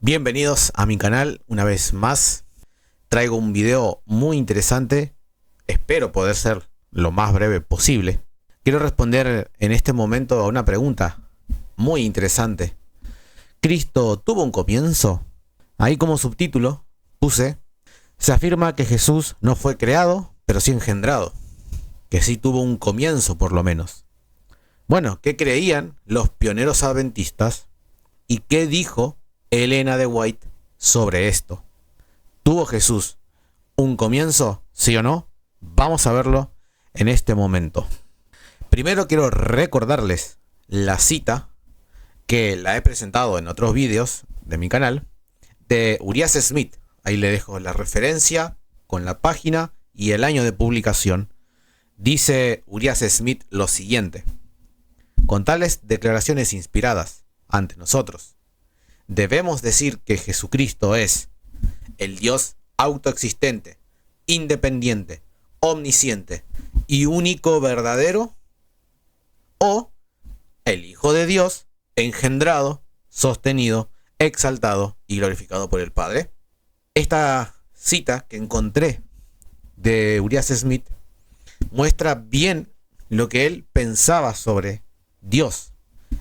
Bienvenidos a mi canal una vez más. Traigo un video muy interesante. Espero poder ser lo más breve posible. Quiero responder en este momento a una pregunta muy interesante. ¿Cristo tuvo un comienzo? Ahí como subtítulo puse: se afirma que Jesús no fue creado, pero sí engendrado. Que sí tuvo un comienzo por lo menos. Bueno, ¿qué creían los pioneros adventistas? ¿Y qué dijo Elena de White sobre esto? ¿Tuvo Jesús un comienzo, sí o no? Vamos a verlo en este momento. Primero quiero recordarles la cita que la he presentado en otros vídeos de mi canal de Urias Smith. Ahí le dejo la referencia con la página y el año de publicación. Dice Urias Smith lo siguiente: con tales declaraciones inspiradas ante nosotros, debemos decir que Jesucristo es el Dios autoexistente, independiente, omnisciente y único verdadero, o el Hijo de Dios engendrado, sostenido, exaltado y glorificado por el Padre. Esta cita que encontré de Urias Smith muestra bien lo que él pensaba sobre Dios.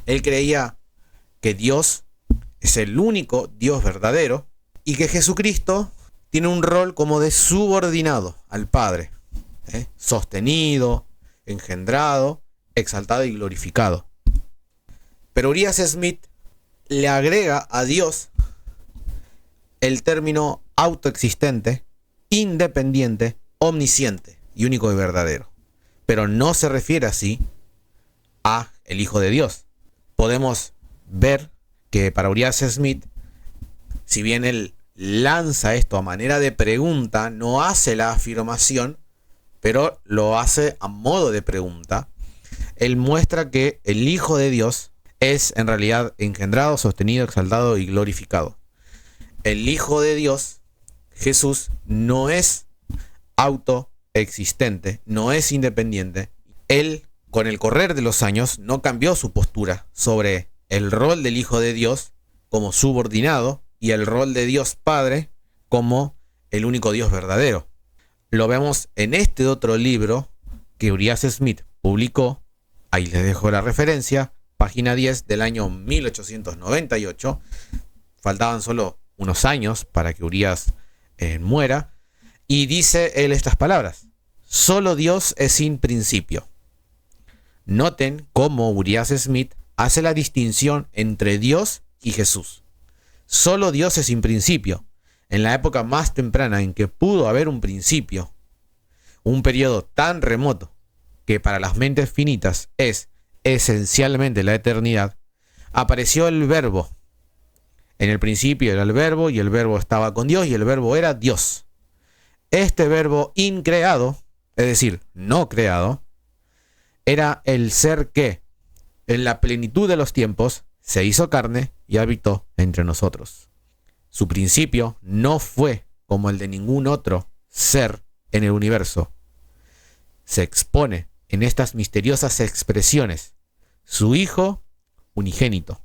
Él creía que Dios es el único Dios verdadero y que Jesucristo tiene un rol como de subordinado al Padre, sostenido, engendrado, exaltado y glorificado. Pero Urias Smith le agrega a Dios el término autoexistente, independiente, omnisciente y único y verdadero. Pero no se refiere así a el Hijo de Dios. Podemos ver que para Urias Smith, si bien él lanza esto a manera de pregunta, no hace la afirmación, pero lo hace a modo de pregunta. Él muestra que el Hijo de Dios es en realidad engendrado, sostenido, exaltado y glorificado. El Hijo de Dios, Jesús, no es autoexistente, no es independiente. Él, con el correr de los años, no cambió su postura sobre el rol del Hijo de Dios como subordinado y el rol de Dios Padre como el único Dios verdadero. Lo vemos en este otro libro que Urias Smith publicó. Ahí les dejo la referencia, página 10 del año 1898. Faltaban solo unos años para que Urias muera. Y dice él estas palabras: solo Dios es sin principio. Noten cómo Urias Smith hace la distinción entre Dios y Jesús. Solo Dios es sin principio. En la época más temprana en que pudo haber un principio, un periodo tan remoto que para las mentes finitas es esencialmente la eternidad, apareció el Verbo. En el principio era el Verbo y el Verbo estaba con Dios y el Verbo era Dios. Este Verbo increado, es decir, no creado, era el ser que, en la plenitud de los tiempos, se hizo carne y habitó entre nosotros. Su principio no fue como el de ningún otro ser en el universo. Se expone en estas misteriosas expresiones: su Hijo unigénito,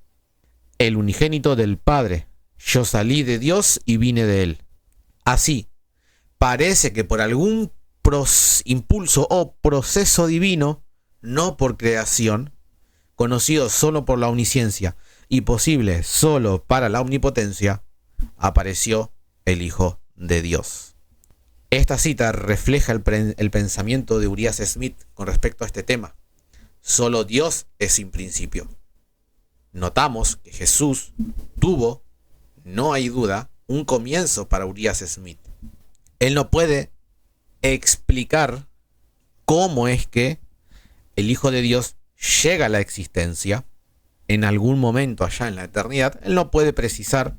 el unigénito del Padre. Yo salí de Dios y vine de Él. Así, parece que por algún impulso o proceso divino, no por creación, conocido solo por la omnisciencia y posible solo para la omnipotencia, apareció el Hijo de Dios. Esta cita refleja el pensamiento de Urias Smith con respecto a este tema. Solo Dios es sin principio. Notamos que Jesús tuvo, no hay duda, un comienzo para Urias Smith. Él no puede explicar cómo es que el Hijo de Dios llega a la existencia en algún momento allá en la eternidad. Él no puede precisar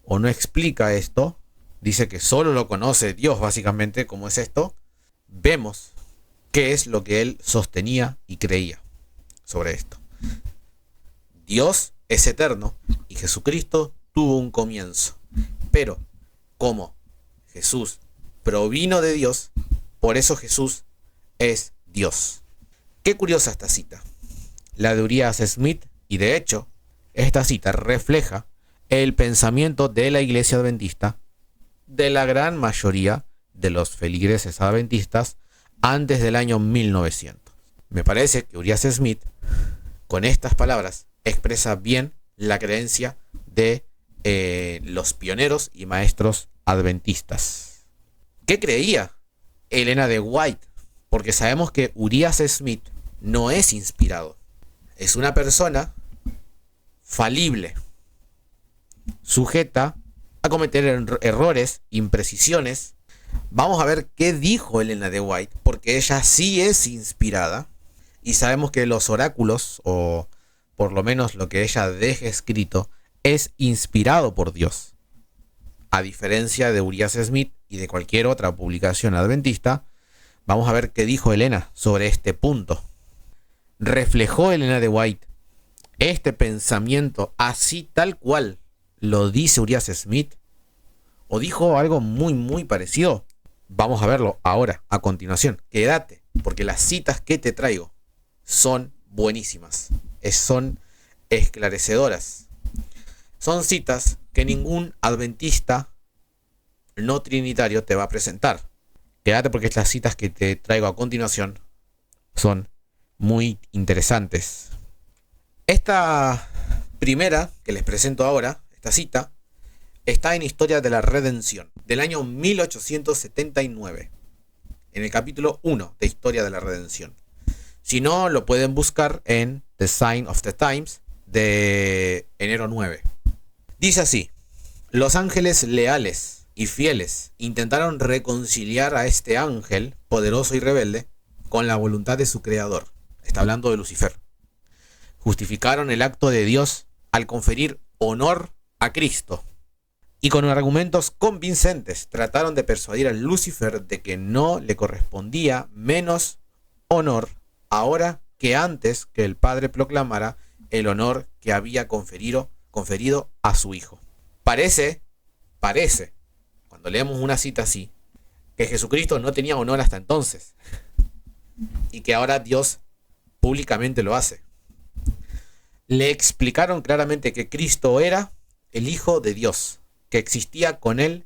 o no explica esto. Dice que solo lo conoce Dios, básicamente. ¿Cómo es esto? Vemos qué es lo que él sostenía y creía sobre esto. Dios es eterno y Jesucristo tuvo un comienzo. Pero como Jesús provino de Dios, por eso Jesús es Dios. Qué curiosa esta cita, la de Urias Smith, y de hecho, esta cita refleja el pensamiento de la iglesia adventista, de la gran mayoría de los feligreses adventistas antes del año 1900. Me parece que Urias Smith, con estas palabras, expresa bien la creencia de los pioneros y maestros adventistas. ¿Qué creía Elena de White? Porque sabemos que Urias Smith no es inspirado. Es una persona falible, sujeta a cometer errores, imprecisiones. Vamos a ver qué dijo Elena de White, porque ella sí es inspirada y sabemos que los oráculos, o por lo menos lo que ella deja escrito, es inspirado por Dios. A diferencia de Urias Smith y de cualquier otra publicación adventista, vamos a ver qué dijo Elena sobre este punto. ¿Reflejó Elena de White este pensamiento así tal cual lo dice Urias Smith? ¿O dijo algo muy parecido? Vamos a verlo ahora, a continuación. Quédate, porque las citas que te traigo son buenísimas. Son esclarecedoras. Son citas que ningún adventista no trinitario te va a presentar. Quédate porque las citas que te traigo a continuación son muy interesantes. Esta primera que les presento ahora, esta cita, está en Historia de la Redención, del año 1879, en el capítulo 1 de Historia de la Redención. Si no, lo pueden buscar en The Sign of the Times de enero 9. Dice así: los ángeles leales y fieles intentaron reconciliar a este ángel poderoso y rebelde con la voluntad de su creador. Está hablando de Lucifer. Justificaron el acto de Dios al conferir honor a Cristo. Y con argumentos convincentes trataron de persuadir a Lucifer de que no le correspondía menos honor ahora que antes que el Padre proclamara el honor que había conferido a su Hijo. Parece, cuando leemos una cita así, que Jesucristo no tenía honor hasta entonces y que ahora Dios públicamente lo hace. Le explicaron claramente que Cristo era el Hijo de Dios, que existía con él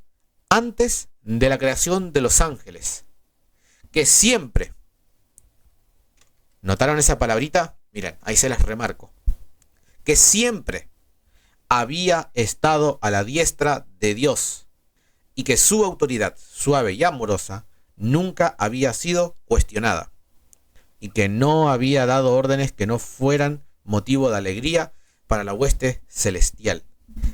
antes de la creación de los ángeles, que siempre, ¿notaron esa palabrita? Miren, ahí se las remarco, que siempre había estado a la diestra de Dios y que su autoridad suave y amorosa nunca había sido cuestionada y que no había dado órdenes que no fueran motivo de alegría para la hueste celestial.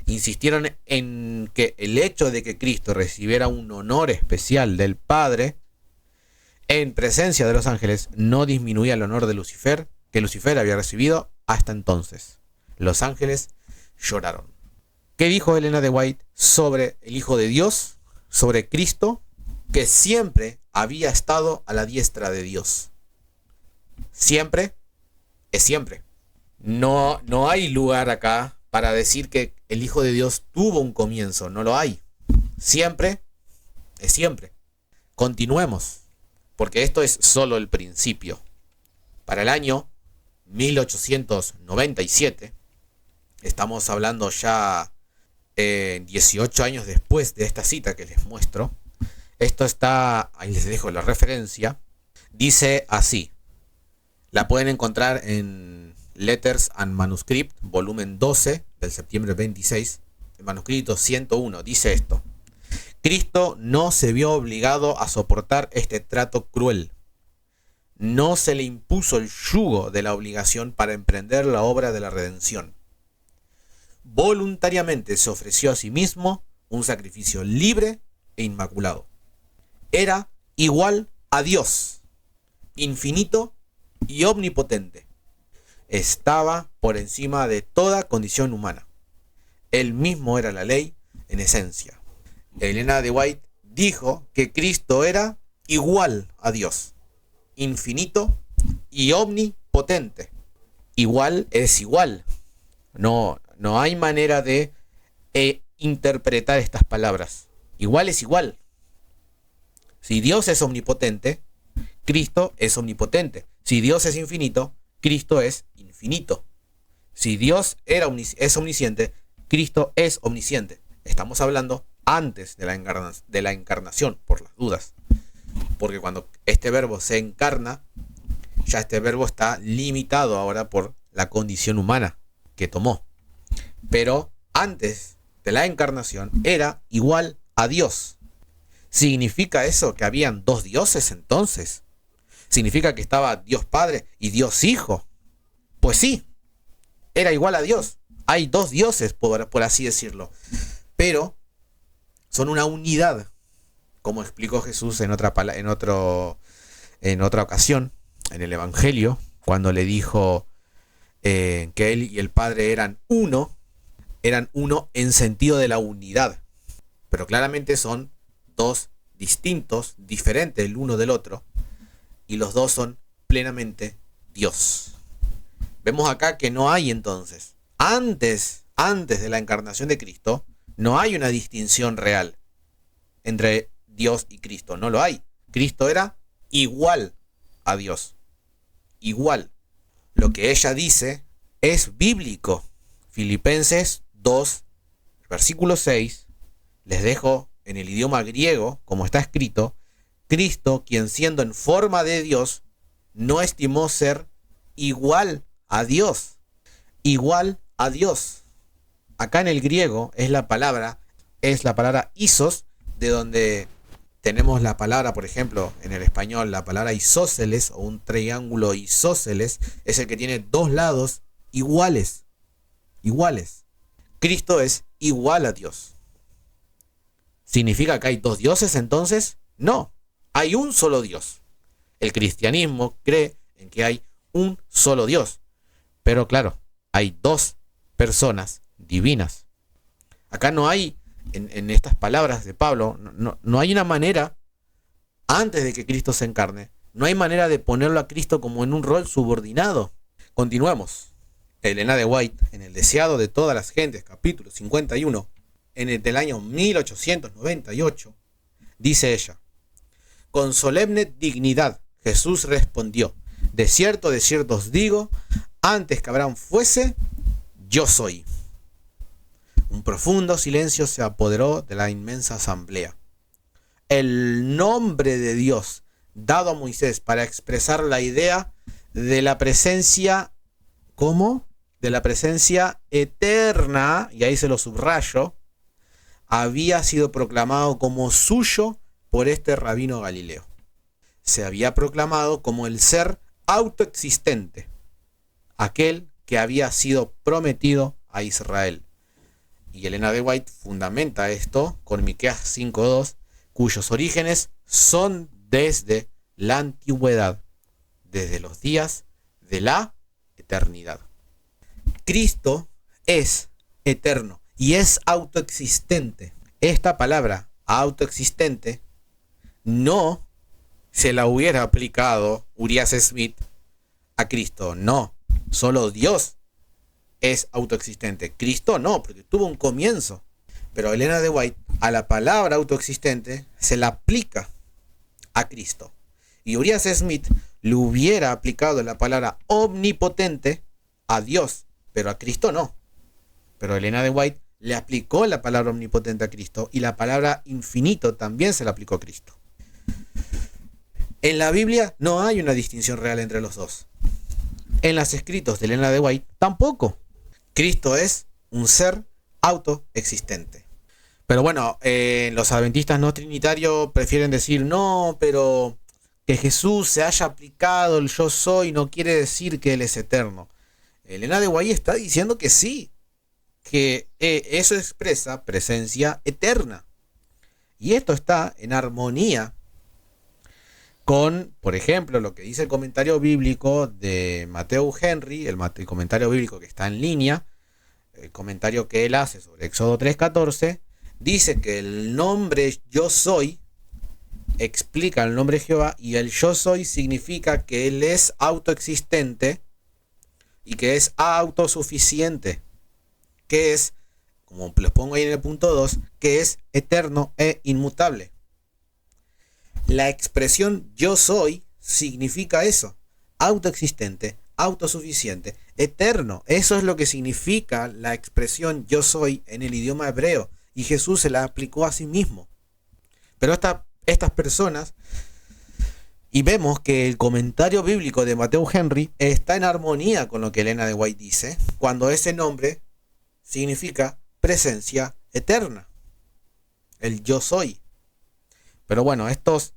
Insistieron en que el hecho de que Cristo recibiera un honor especial del Padre en presencia de los ángeles no disminuía el honor de Lucifer, que Lucifer había recibido hasta entonces. Los ángeles lloraron. ¿Qué dijo Elena de White sobre el Hijo de Dios? Sobre Cristo, que siempre había estado a la diestra de Dios. Siempre es siempre. No hay lugar acá para decir que el Hijo de Dios tuvo un comienzo. No lo hay. Siempre es siempre. Continuemos, porque esto es solo el principio. Para el año 1897, estamos hablando ya 18 años después de esta cita que les muestro. Esto está, ahí les dejo la referencia. Dice así. La pueden encontrar en Letters and Manuscript, volumen 12, del septiembre 26, el manuscrito 101. Dice esto: Cristo no se vio obligado a soportar este trato cruel. No se le impuso el yugo de la obligación para emprender la obra de la redención. Voluntariamente se ofreció a sí mismo un sacrificio libre e inmaculado. Era igual a Dios, infinito y omnipotente. Estaba por encima de toda condición humana. Él mismo era la ley en esencia. Elena de White dijo que Cristo era igual a Dios, infinito y omnipotente. Igual es igual. No hay manera de interpretar estas palabras. Igual es igual. Si Dios es omnipotente, Cristo es omnipotente. Si Dios es infinito, Cristo es infinito. Si Dios es omnisciente, Cristo es omnisciente. Estamos hablando antes de la encarnación, por las dudas. Porque cuando este verbo se encarna, ya este verbo está limitado ahora por la condición humana que tomó. Pero antes de la encarnación era igual a Dios. ¿Significa eso que habían dos dioses entonces? ¿Significa que estaba Dios Padre y Dios Hijo? Pues sí, era igual a Dios. Hay dos dioses, por así decirlo. Pero son una unidad, como explicó Jesús en otra ocasión, en el Evangelio, cuando le dijo que él y el Padre eran uno en sentido de la unidad. Pero claramente son dos distintos, diferentes el uno del otro, y los dos son plenamente Dios. Vemos acá que no hay entonces, antes de la encarnación de Cristo, no hay una distinción real entre Dios y Cristo, no lo hay. Cristo era igual a Dios, igual. Lo que ella dice es bíblico. Filipenses 2, versículo 6, les dejo en el idioma griego, como está escrito: Cristo, quien siendo en forma de Dios, no estimó ser igual a Dios. Igual a Dios. Acá en el griego es la palabra isos, de donde tenemos la palabra, por ejemplo, en el español, la palabra isósceles, o un triángulo isósceles, es el que tiene dos lados iguales. Iguales. Cristo es igual a Dios. ¿Significa que hay dos dioses entonces? No, hay un solo Dios. El cristianismo cree en que hay un solo Dios. Pero claro, hay dos personas divinas. Acá no hay, en estas palabras de Pablo, no hay una manera, antes de que Cristo se encarne, no hay manera de ponerlo a Cristo como en un rol subordinado. Continuemos. Elena de White, en El deseado de todas las gentes, capítulo 51, del año 1898, dice ella: con solemne dignidad Jesús respondió: de cierto os digo, antes que Abraham fuese, yo soy. Un profundo silencio se apoderó de la inmensa asamblea. El nombre de Dios dado a Moisés para expresar la idea de la presencia, ¿cómo? De la presencia eterna, y ahí se lo subrayo, había sido proclamado como suyo por este rabino Galileo. Se había proclamado como el ser autoexistente, aquel que había sido prometido a Israel. Y Elena de White fundamenta esto con Miqueas 5:2, cuyos orígenes son desde la antigüedad, desde los días de la eternidad. Cristo es eterno y es autoexistente. Esta palabra autoexistente no se la hubiera aplicado Urias Smith a Cristo. No, solo Dios es autoexistente. Cristo no, porque tuvo un comienzo. Pero Elena de White a la palabra autoexistente se la aplica a Cristo. Y Urias Smith le hubiera aplicado la palabra omnipotente a Dios, pero a Cristo no. Pero Elena de White le aplicó la palabra omnipotente a Cristo, y la palabra infinito también se la aplicó a Cristo. En la Biblia no hay una distinción real entre los dos. En los escritos de Elena de White tampoco. Cristo es un ser autoexistente. Pero bueno, los adventistas no trinitarios prefieren decir: no, pero que Jesús se haya aplicado el yo soy no quiere decir que Él es eterno. Elena de White está diciendo que sí, que eso expresa presencia eterna. Y esto está en armonía con, por ejemplo, lo que dice el comentario bíblico de Matthew Henry, el comentario bíblico que está en línea, el comentario que él hace sobre Éxodo 3:14, dice que el nombre yo soy explica el nombre Jehová, y el yo soy significa que Él es autoexistente y que es autosuficiente, que es, como les pongo ahí en el punto 2, que es eterno e inmutable. La expresión yo soy significa eso: autoexistente, autosuficiente, eterno. Eso es lo que significa la expresión yo soy en el idioma hebreo. Y Jesús se la aplicó a sí mismo. Pero estas personas, y vemos que el comentario bíblico de Matthew Henry está en armonía con lo que Elena de White dice, cuando ese nombre significa presencia eterna. El yo soy. Pero bueno, estos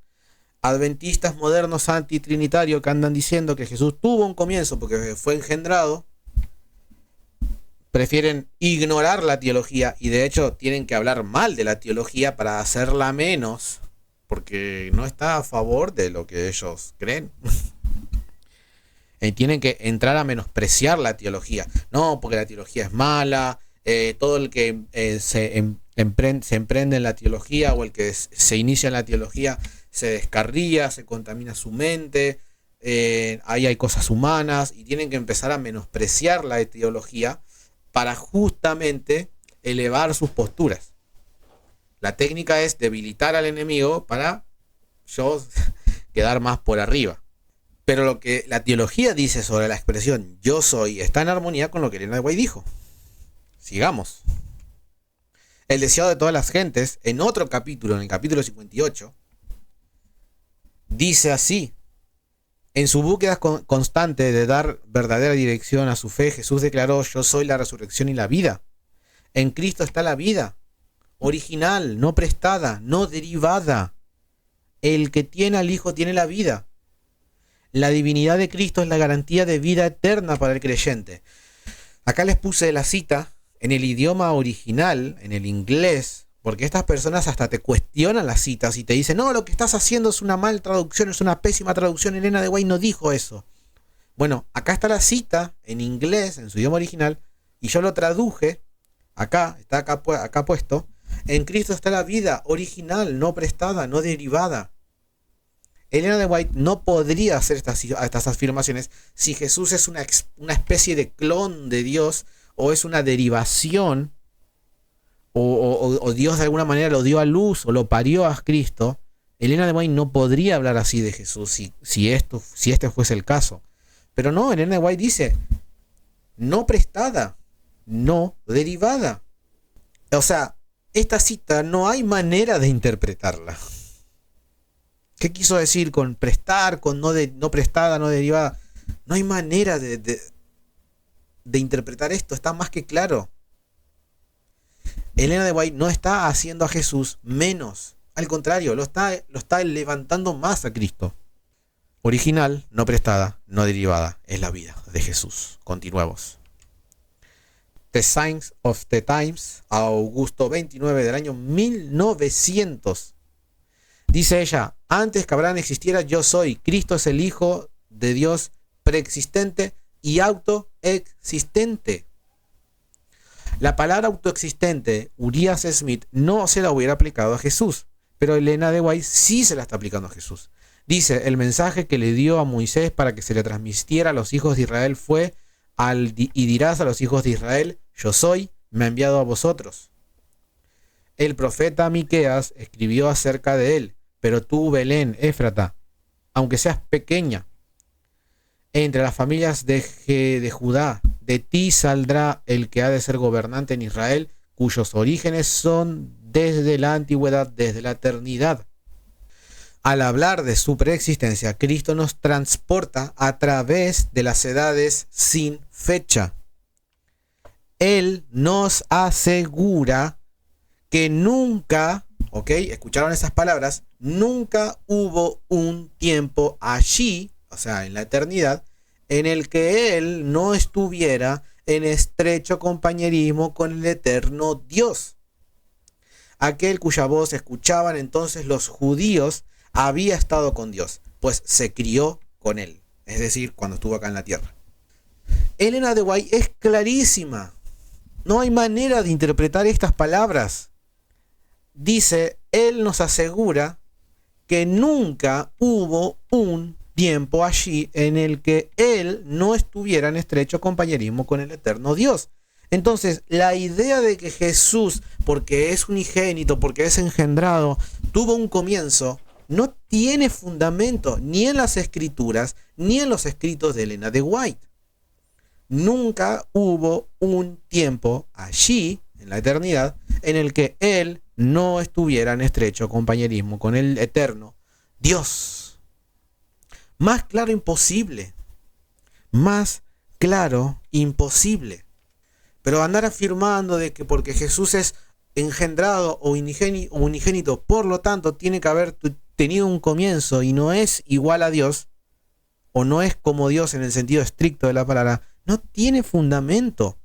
adventistas modernos antitrinitarios que andan diciendo que Jesús tuvo un comienzo porque fue engendrado, prefieren ignorar la teología y de hecho tienen que hablar mal de la teología para hacerla menos, porque no está a favor de lo que ellos creen. Tienen que entrar a menospreciar la teología. No, porque la teología es mala. Todo el que se emprende en la teología o el que se inicia en la teología se descarría, se contamina su mente. Ahí hay cosas humanas y tienen que empezar a menospreciar la teología para justamente elevar sus posturas. La técnica es debilitar al enemigo para yo quedar más por arriba. Pero lo que la teología dice sobre la expresión yo soy está en armonía con lo que Elena de White dijo. Sigamos. El deseado de todas las gentes, en otro capítulo, en el capítulo 58, dice así: en su búsqueda constante de dar verdadera dirección a su fe, Jesús declaró: yo soy la resurrección y la vida. En Cristo está la vida, original, no prestada, no derivada. El que tiene al Hijo tiene la vida. La divinidad de Cristo es la garantía de vida eterna para el creyente. Acá les puse la cita en el idioma original, en el inglés, porque estas personas hasta te cuestionan las citas y te dicen: no, lo que estás haciendo es una mal traducción, es una pésima traducción, Elena de White no dijo eso. Bueno, acá está la cita en inglés, en su idioma original, y yo lo traduje, acá, está acá puesto: en Cristo está la vida, original, no prestada, no derivada. Elena de White no podría hacer estas afirmaciones si Jesús es una especie de clon de Dios, o es una derivación, o Dios de alguna manera lo dio a luz o lo parió a Cristo. Elena de White no podría hablar así de Jesús si este fuese el caso. Pero no, Elena de White dice no prestada, no derivada. O sea, esta cita no hay manera de interpretarla. ¿Qué quiso decir con prestar, con no prestada, no derivada? No hay manera de interpretar esto, está más que claro. Elena de White no está haciendo a Jesús menos, al contrario, lo está levantando más a Cristo. Original, no prestada, no derivada, es la vida de Jesús. Continuemos. The Signs of the Times, agosto 29 del año 1900. Dice ella: antes que Abraham existiera, yo soy. Cristo es el Hijo de Dios preexistente y autoexistente. La palabra autoexistente, Urias Smith no se la hubiera aplicado a Jesús, pero Elena de White sí se la está aplicando a Jesús. Dice: el mensaje que le dio a Moisés para que se le transmitiera a los hijos de Israel fue: y dirás a los hijos de Israel, yo soy, me ha enviado a vosotros. El profeta Miqueas escribió acerca de él: pero tú, Belén, Éfrata, aunque seas pequeña, entre las familias de Judá, de ti saldrá el que ha de ser gobernante en Israel, cuyos orígenes son desde la antigüedad, desde la eternidad. Al hablar de su preexistencia, Cristo nos transporta a través de las edades sin fecha. Él nos asegura que nunca, escucharon esas palabras, nunca hubo un tiempo allí, o sea, en la eternidad, en el que Él no estuviera en estrecho compañerismo con el eterno Dios. Aquel cuya voz escuchaban entonces los judíos había estado con Dios, pues se crió con Él, es decir, cuando estuvo acá en la tierra. Elena de White es clarísima. No hay manera de interpretar estas palabras. Dice: Él nos asegura que nunca hubo un tiempo allí en el que Él no estuviera en estrecho compañerismo con el eterno Dios. Entonces, la idea de que Jesús, porque es unigénito, porque es engendrado, tuvo un comienzo, no tiene fundamento ni en las escrituras, ni en los escritos de Elena de White. Nunca hubo un tiempo allí, en la eternidad, en el que Él no estuviera en estrecho compañerismo con el eterno Dios. Más claro imposible. Más claro imposible. Pero andar afirmando de que porque Jesús es engendrado o unigénito, por lo tanto tiene que haber tenido un comienzo y no es igual a Dios, o no es como Dios en el sentido estricto de la palabra, no tiene fundamento.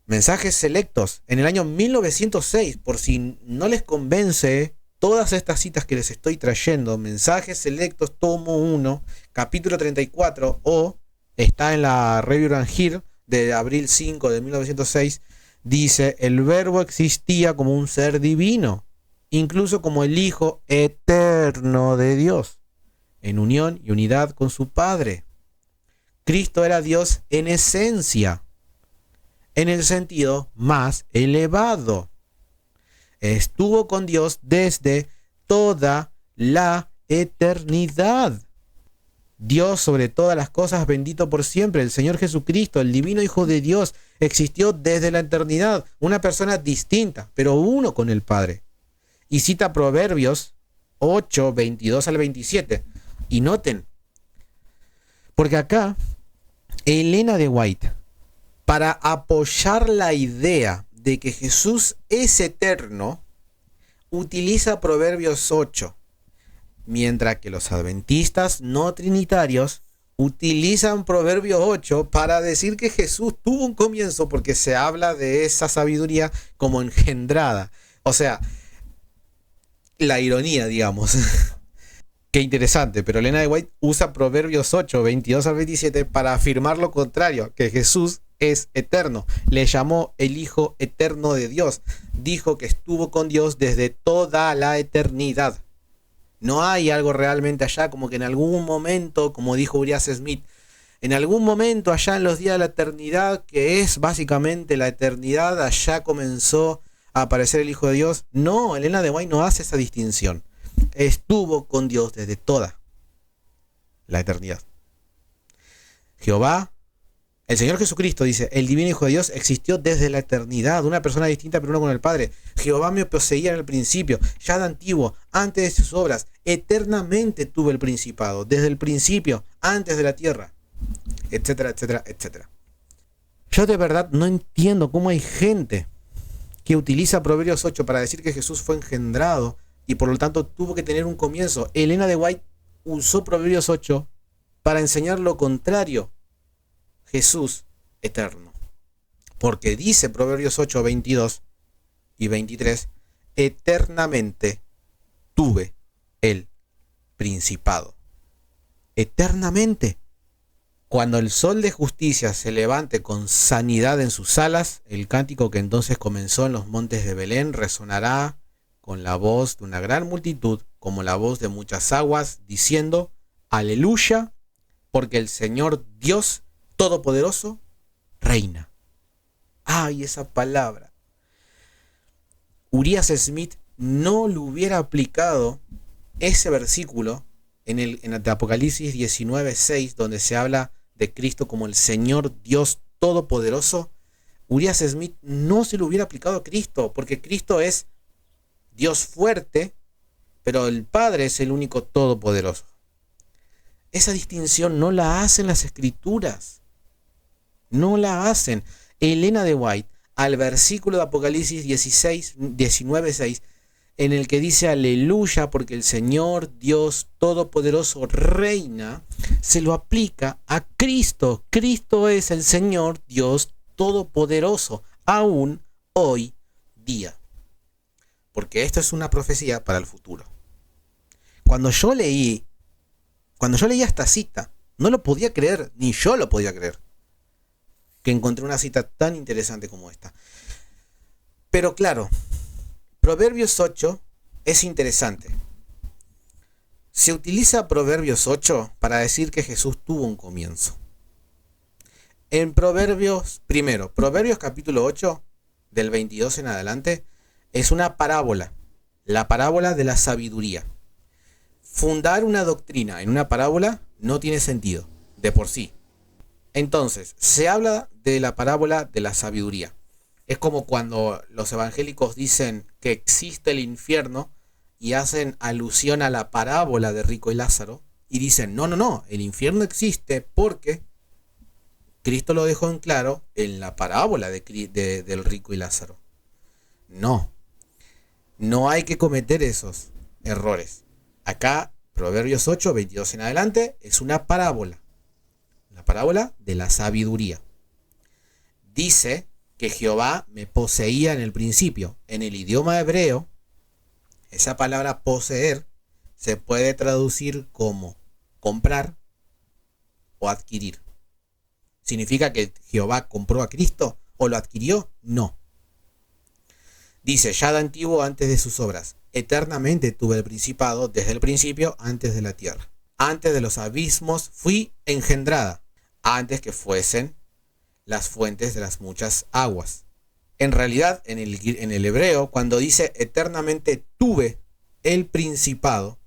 Mensajes selectos en el año 1906, por si no les convence todas estas citas que les estoy trayendo, Mensajes selectos, tomo 1, capítulo 34, o está en la Review and Hear de abril 5 de 1906, dice: el verbo existía como un ser divino, incluso como el Hijo eterno de Dios, en unión y unidad con su Padre. Cristo era Dios en esencia, en el sentido más elevado. Estuvo con Dios desde toda la eternidad. Dios sobre todas las cosas, bendito por siempre. El Señor Jesucristo, el divino Hijo de Dios, existió desde la eternidad. Una persona distinta, pero uno con el Padre. Y cita Proverbios 8, 22 al 27. Y noten, porque acá Elena de White, para apoyar la idea de que Jesús es eterno, utiliza Proverbios 8, mientras que los adventistas no trinitarios utilizan Proverbios 8 para decir que Jesús tuvo un comienzo, porque se habla de esa sabiduría como engendrada. O sea, la ironía, digamos. Qué interesante, pero Elena de White usa Proverbios 8, 22 al 27 para afirmar lo contrario, que Jesús es eterno. Le llamó el Hijo eterno de Dios. Dijo que estuvo con Dios desde toda la eternidad. No hay algo realmente allá como que en algún momento, como dijo Urias Smith, en algún momento allá en los días de la eternidad, que es básicamente la eternidad, allá comenzó a aparecer el Hijo de Dios. No, Elena de White no hace esa distinción. Estuvo con Dios desde toda la eternidad. Jehová, el Señor Jesucristo, dice: el divino Hijo de Dios existió desde la eternidad, una persona distinta pero uno con el Padre. Jehová me poseía en el principio, ya de antiguo, antes de sus obras, eternamente tuve el principado, desde el principio, antes de la tierra, etcétera, etcétera, etcétera. Yo de verdad no entiendo cómo hay gente que utiliza Proverbios 8 para decir que Jesús fue engendrado y por lo tanto tuvo que tener un comienzo. Elena de White usó Proverbios 8 para enseñar lo contrario. Jesús eterno. Porque dice Proverbios 8, 22 y 23, eternamente tuve el principado. Eternamente. Cuando el sol de justicia se levante con sanidad en sus alas, el cántico que entonces comenzó en los montes de Belén resonará con la voz de una gran multitud, como la voz de muchas aguas, diciendo: aleluya, porque el Señor Dios Todopoderoso reina. ¡Ay, esa palabra! Urias Smith no le hubiera aplicado ese versículo en el Apocalipsis 19:6, donde se habla de Cristo como el Señor Dios Todopoderoso. Urias Smith no se lo hubiera aplicado a Cristo, porque Cristo es Dios fuerte, pero el Padre es el único todopoderoso. Esa distinción no la hacen las Escrituras. No la hacen. Elena de White, al versículo de Apocalipsis 19:6, en el que dice aleluya porque el Señor Dios Todopoderoso reina, se lo aplica a Cristo. Cristo es el Señor Dios Todopoderoso, aún hoy día. Porque esto es una profecía para el futuro. Cuando yo leí esta cita, no lo podía creer, ni yo lo podía creer, que encontré una cita tan interesante como esta. Pero claro, Proverbios 8 es interesante. Se utiliza Proverbios 8 para decir que Jesús tuvo un comienzo. En Proverbios capítulo 8, del 22 en adelante, es una parábola, la parábola de la sabiduría. Fundar una doctrina en una parábola no tiene sentido, de por sí. Entonces, se habla de la parábola de la sabiduría. Es como cuando los evangélicos dicen que existe el infierno y hacen alusión a la parábola de Rico y Lázaro y dicen, no, no, no, el infierno existe porque Cristo lo dejó en claro en la parábola del Rico y Lázaro. No, no hay que cometer esos errores. Acá, Proverbios 8, 22 en adelante, es una parábola. La parábola de la sabiduría. Dice que Jehová me poseía en el principio. En el idioma hebreo, esa palabra poseer se puede traducir como comprar o adquirir. ¿Significa que Jehová compró a Cristo o lo adquirió? No. Dice, ya de antiguo antes de sus obras, eternamente tuve el principado desde el principio antes de la tierra. Antes de los abismos fui engendrada, antes que fuesen las fuentes de las muchas aguas. En realidad, en el hebreo, cuando dice eternamente tuve el principado,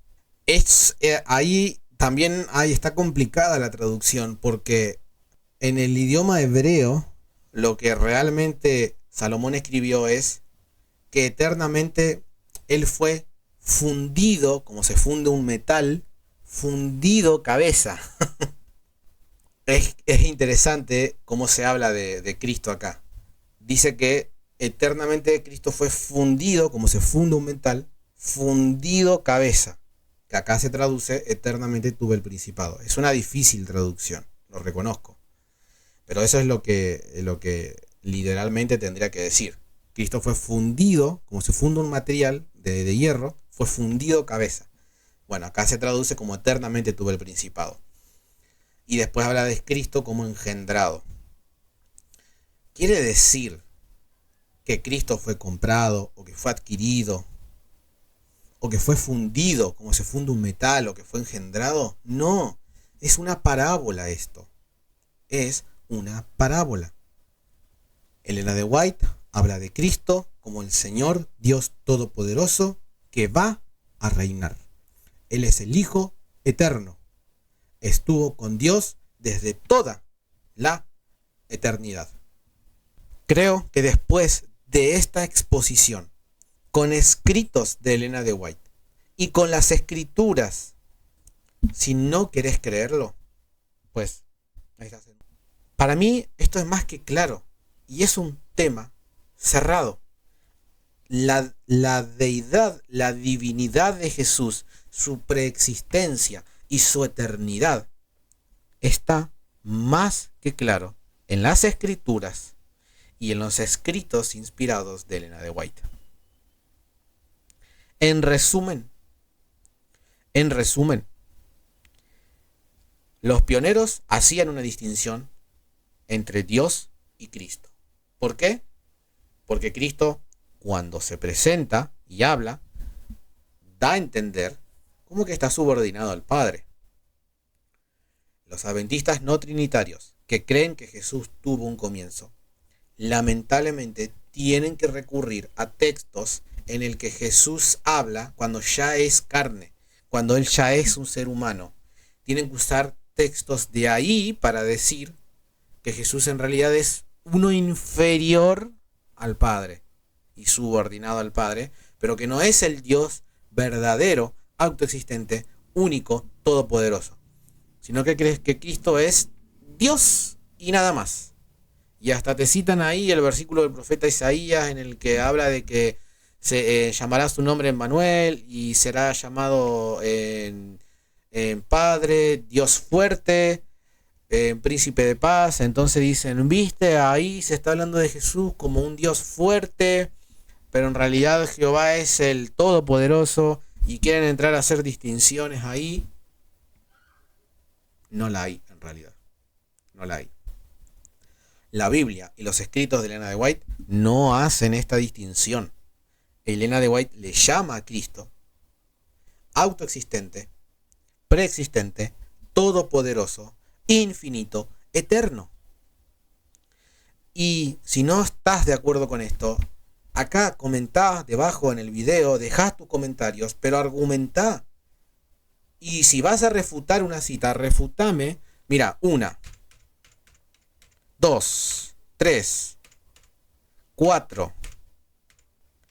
ahí también está complicada la traducción, porque en el idioma hebreo, lo que realmente Salomón escribió es que eternamente él fue fundido, como se funde un metal, fundido cabeza. Es interesante cómo se habla de Cristo acá. Dice que eternamente Cristo fue fundido, como se funde un metal, fundido cabeza. Que acá se traduce eternamente tuve el principado. Es una difícil traducción, lo reconozco. Pero eso es lo que literalmente tendría que decir. Cristo fue fundido, como se funde un material de hierro, fue fundido cabeza. Bueno, acá se traduce como eternamente tuve el principado. Y después habla de Cristo como engendrado. ¿Quiere decir que Cristo fue comprado, o que fue adquirido, o que fue fundido, como se funde un metal, o que fue engendrado? No, es una parábola esto. Es una parábola. Elena de White habla de Cristo como el Señor Dios Todopoderoso que va a reinar. Él es el Hijo eterno. Estuvo con Dios desde toda la eternidad. Creo que después de esta exposición, con escritos de Elena de White y con las escrituras, si no querés creerlo, pues ahí está. Para mí esto es más que claro y es un tema cerrado. La deidad, la divinidad de Jesús, su preexistencia y su eternidad está más que claro en las escrituras y en los escritos inspirados de Elena de White. En resumen, los pioneros hacían una distinción entre Dios y Cristo. ¿Por qué? Porque Cristo, cuando se presenta y habla, da a entender como que está subordinado al Padre. Los adventistas no trinitarios, que creen que Jesús tuvo un comienzo, lamentablemente tienen que recurrir a textos en el que Jesús habla cuando ya es carne, cuando Él ya es un ser humano. Tienen que usar textos de ahí para decir que Jesús en realidad es uno inferior al Padre y subordinado al Padre, pero que no es el Dios verdadero, autoexistente, único, todopoderoso, sino que crees que Cristo es Dios y nada más. Y hasta te citan ahí el versículo del profeta Isaías en el que habla de que se llamará su nombre Emmanuel y será llamado en Padre, Dios fuerte, príncipe de paz. Entonces dicen, viste, ahí se está hablando de Jesús como un Dios fuerte, pero en realidad Jehová es el todopoderoso y quieren entrar a hacer distinciones ahí. No la hay en realidad, no la hay. La Biblia y los escritos de Elena de White no hacen esta distinción. Elena de White le llama a Cristo autoexistente, preexistente, todopoderoso, infinito, eterno. Y si no estás de acuerdo con esto, acá comentá debajo en el video, dejá tus comentarios, pero argumentá. Y si vas a refutar una cita, refutame. Mira, 2, 3, 4,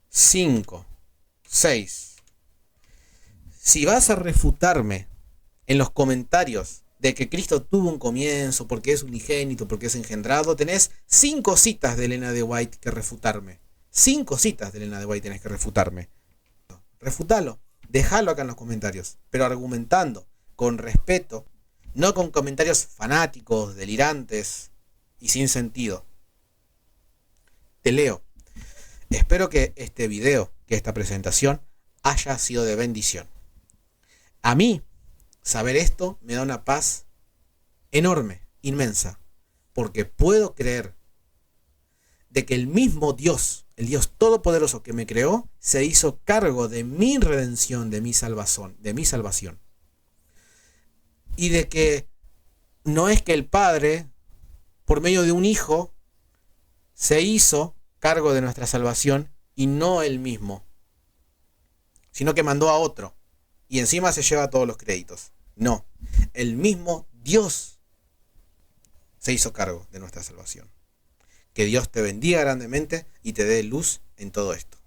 5, 6. Si vas a refutarme en los comentarios de que Cristo tuvo un comienzo, porque es unigénito, porque es engendrado, tenés 5 citas de Elena de White que refutarme. 5 citas de Elena de White tenés que refutarme. Refutalo, déjalo acá en los comentarios, pero argumentando, con respeto, no con comentarios fanáticos, delirantes y sin sentido. Te leo. Espero que este video, que esta presentación, haya sido de bendición. A mí, saber esto me da una paz enorme, inmensa, porque puedo creer de que el mismo Dios, el Dios Todopoderoso que me creó, se hizo cargo de mi redención, de mi salvación. Y de que no es que el Padre, por medio de un Hijo, se hizo cargo de nuestra salvación y no él mismo, sino que mandó a otro y encima se lleva todos los créditos. No, el mismo Dios se hizo cargo de nuestra salvación. Que Dios te bendiga grandemente y te dé luz en todo esto.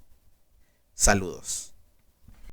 Saludos.